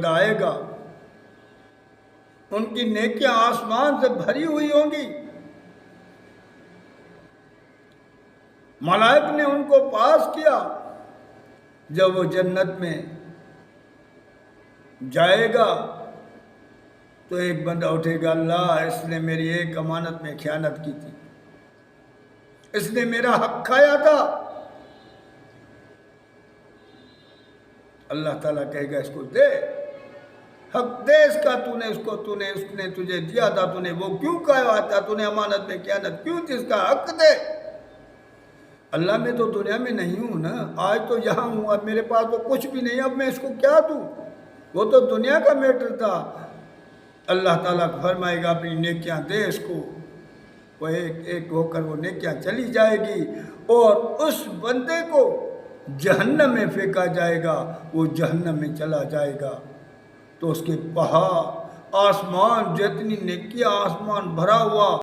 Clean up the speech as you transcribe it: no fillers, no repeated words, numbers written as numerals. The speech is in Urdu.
بندہ آئے گا، ان کی نیکیاں آسمان سے بھری ہوئی ہوں گی، ملائک نے ان کو پاس کیا۔ جب وہ جنت میں جائے گا تو ایک بندہ اٹھے گا، اللہ اس نے میری ایک امانت میں خیانت کی تھی، اس نے میرا حق کھایا تھا۔ اللہ تعالیٰ کہے گا اس کو دے، حق دے اس کا، اس نے تجھے دیا تھا، تو نے وہ کیوں کھایا تھا، تو نے امانت میں خیانت کیوں تھی، اس کا حق دے۔ اللہ میں تو دنیا میں نہیں ہوں نا، آج تو یہاں ہوں، اب میرے پاس تو کچھ بھی نہیں، اب میں اس کو کیا دوں، وہ تو دنیا کا میٹر تھا۔ اللہ تعالیٰ فرمائے گا اپنی نیکیاں دے اس کو، وہ ایک ایک ہو کر وہ نیکیاں چلی جائے گی، اور اس بندے کو جہنم میں پھینکا جائے گا، وہ جہنم میں چلا جائے گا، تو اس کے پہاڑ آسمان جتنی نیکیاں، آسمان بھرا ہوا